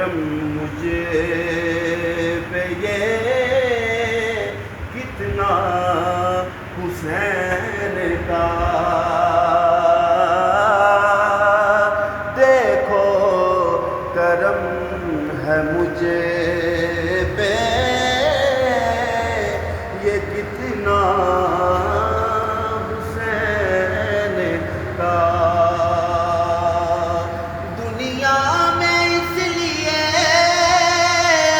کرم مجھے پہ یہ کتنا حسین کا، دیکھو کرم ہے مجھے پہ یہ کتنا حسین کا۔ دنیا میں اس لیے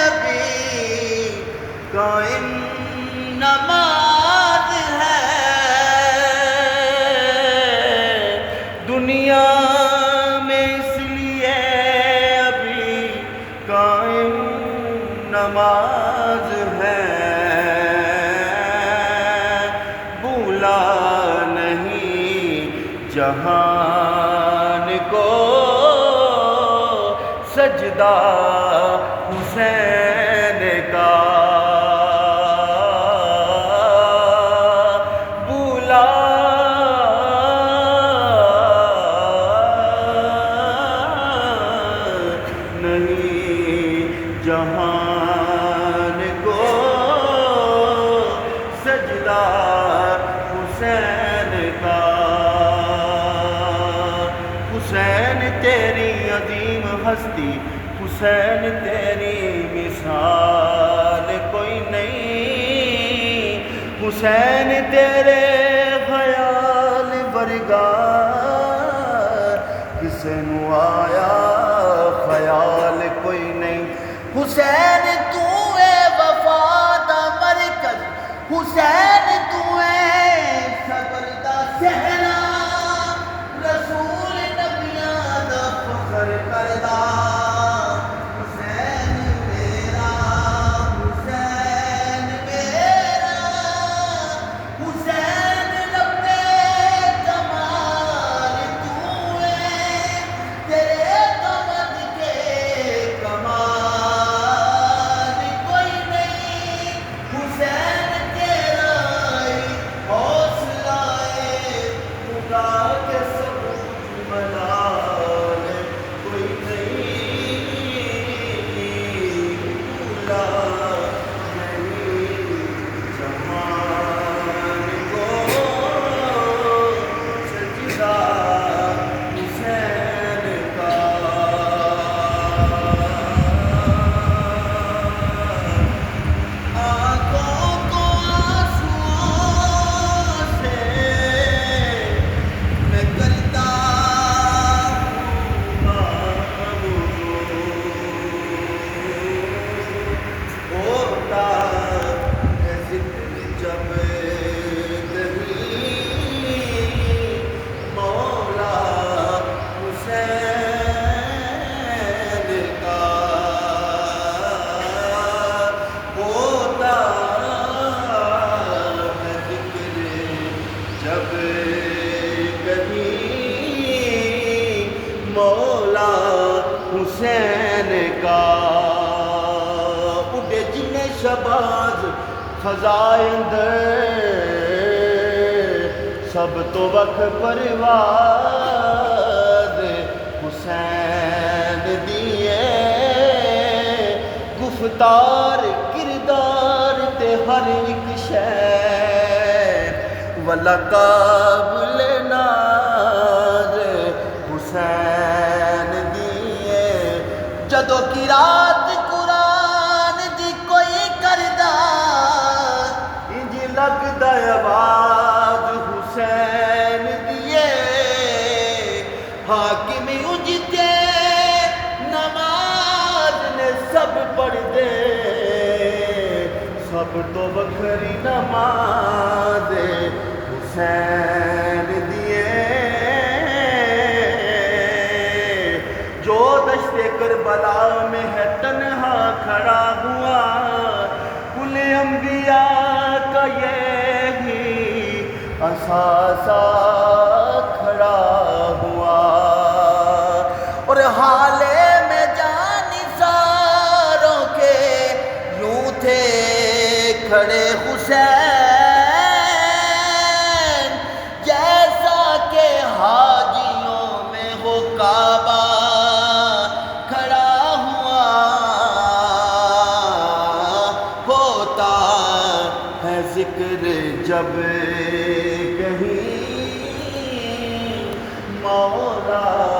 ابھی قائم نماز ہے، دنیا میں اس لیے ابھی قائم نماز ہے، بھولا نہیں جہان کو سجدہ حسین کا، بھولا نہیں جہان کو سجدہ حسین کا۔ حسین تیری عظیم ہستی، حسین تیری مثال کوئی نہیں، حسین تیرے خیال ورگار کسے نو آیا خیال کوئی نہیں۔ حسین تو اے وفا دا مرکز، حسین تو اے صبر دا صحرا، رسول نبیاں دا فخر کردا، حسین میرا حسین میرا، حسین لبے کمال تو اے، تیرے قمد کے کمال کوئی نہیں، حسین تیرا حوصلہ خدا کے سب ملال کوئی نہیں، بھولا نہیں جہان کو سجدہ حسین کا۔ آنکھوں کو آنسوؤں سے میں کرتا ہوں معمور، ہوتا ہے ذکر جب کہیں مولا حسین کا، ہوتا ہے ذکر جب کہیں مولا حسین کا، اڈے جنے شباز فضائے اندر سب تو وقت پرواز حسین دیے، گفتار کردار تے ہر ایک شے والا قابل ناز حسین دیے، جدو کی رات قرآن دی کوئی کردا انج لگدا آواز حسین دیے، حاکم اجتے نماز نے سب پڑھ دے، سب تو بکھری نماز حسین دیے، جو دشت کربلا میں ہے تنہا کھڑا ہوا، کل انبیاء کا یہی اثاثہ کھڑا ہوا، اور حالے میں جانثاروں کے یوں تھے کھڑے حسین، جیسا کہ حاجیوں میں ہو کعبہ کھڑا ہوا، ذکر جب کہیں مولا